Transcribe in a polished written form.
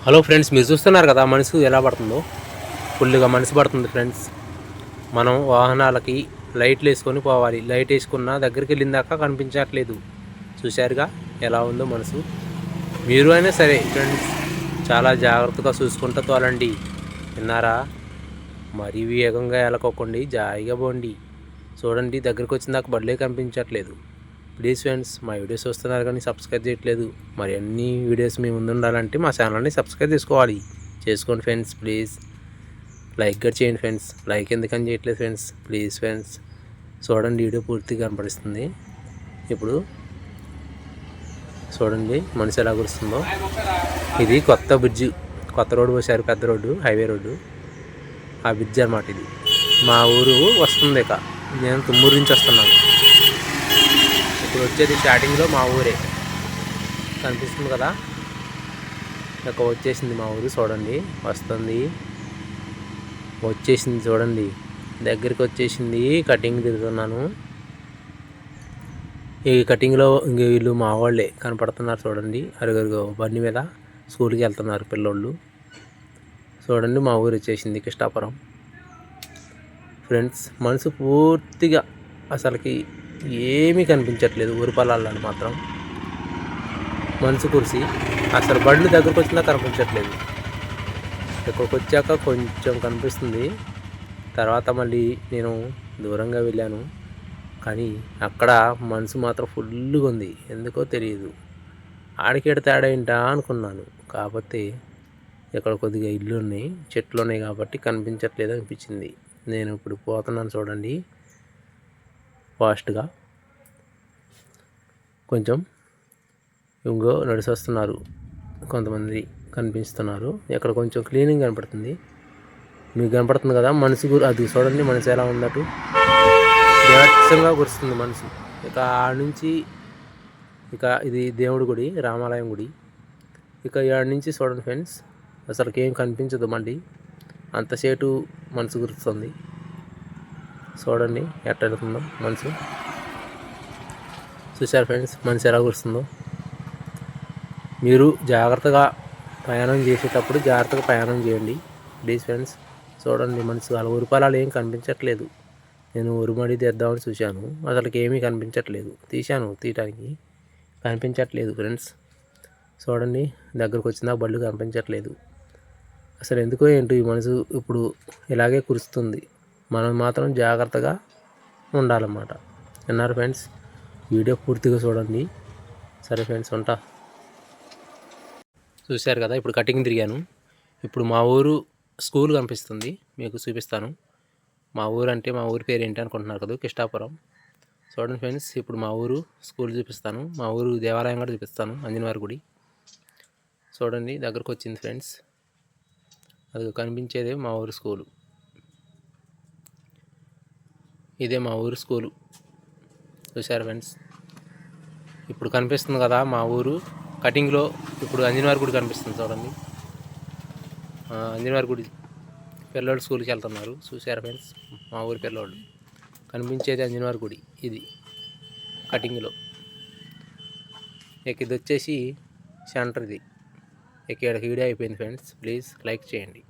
Hello friends, మీరు చూస్తున్నారు కదా మనసు ఎలా పడుతుందో. ఫుల్గా మనసు పడుతుంది ఫ్రెండ్స్. మనం వాహనాలకి లైట్లు వేసుకొని పోవాలి. లైట్ వేసుకున్న దగ్గరికి వెళ్ళిన దాకా కనిపించట్లేదు. చూశారుగా ఎలా ఉందో మనసు. మీరు అయినా సరే ఫ్రెండ్స్ చాలా జాగ్రత్తగా చూసుకుంటూ తోలండి. విన్నారా? మరీ వేగంగా వెళ్ళకోకండి, జాయిగా పోండి. చూడండి, దగ్గరికి వచ్చిన దాకా బళ్ళే కనిపించట్లేదు. ప్లీజ్ ఫ్రెండ్స్, మా వీడియోస్ వస్తున్నారు కానీ సబ్స్క్రైబ్ చేయట్లేదు. మరి అన్ని వీడియోస్ మీ ముందు ఉండాలంటే మా ఛానల్ని సబ్స్క్రైబ్ చేసుకోండి ఫ్రెండ్స్. ప్లీజ్ లైక్ కూడా చేయండి ఫ్రెండ్స్. లైక్ ఎందుకని చేయట్లేదు ఫ్రెండ్స్? ప్లీజ్ ఫ్రెండ్స్ చూడండి, వీడియో పూర్తిగా కనపడిస్తుంది. ఇప్పుడు చూడండి మనిషి ఎలా కురుస్తుందో. ఇది కొత్త బ్రిడ్జ్, కొత్త రోడ్డు పోసారు, పెద్ద రోడ్డు, హైవే రోడ్డు. ఆ బ్రిడ్జ్ అన్నమాట ఇది. మా ఊరు వస్తుంది. ఇక నేను తుమ్మూరు నుంచి వస్తున్నాను. ఇప్పుడు వచ్చేది స్టార్టింగ్లో మా ఊరే కనిపిస్తుంది కదా. ఇక వచ్చేసింది మా ఊరు. చూడండి వస్తుంది, వచ్చేసింది. చూడండి దగ్గరికి వచ్చేసింది. కటింగ్ తిరుగుతున్నాను. ఈ కటింగ్లో ఇంక వీళ్ళు మా వాళ్ళే కనపడుతున్నారు. చూడండి అరుగురు బండి మీద స్కూల్కి వెళ్తున్నారు పిల్లోళ్ళు. చూడండి మా ఊరు వచ్చేసింది, కృష్ణాపురం. ఫ్రెండ్స్ మనసు పూర్తిగా అసలుకి ఏమీ కనిపించట్లేదు. ఊరి పొలాలను మాత్రం మనసు కురిసి అసలు బండ్లు దగ్గరకు వచ్చినా కనిపించట్లేదు. ఇక్కడికి వచ్చాక కొంచెం కనిపిస్తుంది. తర్వాత మళ్ళీ నేను దూరంగా వెళ్ళాను, కానీ అక్కడ మనసు మాత్రం ఫుల్గా ఉంది. ఎందుకో తెలియదు. ఆడికేడ తేడా ఏంటా అనుకున్నాను. కాకపోతే ఇక్కడ కొద్దిగా ఇల్లు ఉన్నాయి, చెట్లు ఉన్నాయి కాబట్టి కనిపించట్లేదు అనిపించింది. నేను ఇప్పుడు పోతున్నాను. చూడండి ఫాస్ట్గా కొంచెం ఇంకో నడిచి వస్తున్నారు. కొంతమంది కనిపిస్తున్నారు. ఇక్కడ కొంచెం క్లీనింగ్ కనపడుతుంది. మీకు కనపడుతుంది కదా మనసు అది. చూడండి మనసు ఎలా ఉందటు దేవత్సంగా కురుస్తుంది మనసు. ఇక ఆడ నుంచి ఇక ఇది దేవుడి గుడి, రామాలయం గుడి. ఇక ఆడ నుంచి చూడండి ఫ్రెండ్స్ అసలుకి ఏం కనిపించదు. మళ్ళీ అంతసేటు మనసు కురుస్తుంది. చూడండి ఎట్ట వెళ్తుందో మనసు. చూశారు ఫ్రెండ్స్ మనసు ఎలా కురుస్తుందో. మీరు జాగ్రత్తగా ప్రయాణం చేసేటప్పుడు జాగ్రత్తగా ప్రయాణం చేయండి ప్లీజ్ ఫ్రెండ్స్. చూడండి మనసు అలా ఉరిపాలాలు ఏం కనిపించట్లేదు. నేను ఉరుమడి తెద్దామని చూశాను, అసలుకి ఏమీ కనిపించట్లేదు. తీయటానికి కనిపించట్లేదు ఫ్రెండ్స్. చూడండి దగ్గరకు వచ్చినా బళ్ళు కనిపించట్లేదు. అసలు ఎందుకో ఏంటో ఈ మనసు ఇప్పుడు ఇలాగే కురుస్తుంది. మనం మాత్రం జాగ్రత్తగా ఉండాలన్నమాట. విన్నారు ఫ్రెండ్స్? వీడియో పూర్తిగా చూడండి. సరే ఫ్రెండ్స్, ఉంటా. చూశారు కదా, ఇప్పుడు కటింగ్ తిరిగాను. ఇప్పుడు మా ఊరు స్కూల్ కనిపిస్తుంది, మీకు చూపిస్తాను. మా ఊరు అంటే మా ఊరి పేరు ఏంటి అనుకుంటున్నారు కదా, కృష్ణాపురం. చూడండి ఫ్రెండ్స్, ఇప్పుడు మా ఊరు స్కూల్ చూపిస్తాను. మా ఊరు దేవాలయం కూడా చూపిస్తాను, ఆంజనేయవారి గుడి. చూడండి దగ్గరకు వచ్చింది ఫ్రెండ్స్. అది కనిపించేదే మా ఊరు స్కూలు. ఇదే మా ఊరు స్కూలు. చూశారు ఫ్రెండ్స్? ఇప్పుడు కనిపిస్తుంది కదా మా ఊరు కటింగ్లో. ఇప్పుడు ఆంజనేయవారి గుడి కనిపిస్తుంది చూడండి. ఆంజనేయవారి గుడి పిల్లోళ్ళు స్కూల్కి వెళ్తున్నారు. చూశారు ఫ్రెండ్స్? మా ఊరి పిల్లోళ్ళు కనిపించేది ఆంజనేయవారి గుడి ఇది కటింగ్లో. ఇక ఇది వచ్చేసి సెంటర్. ఇది ఇక వీడియో అయిపోయింది ఫ్రెండ్స్. ప్లీజ్ లైక్ చేయండి.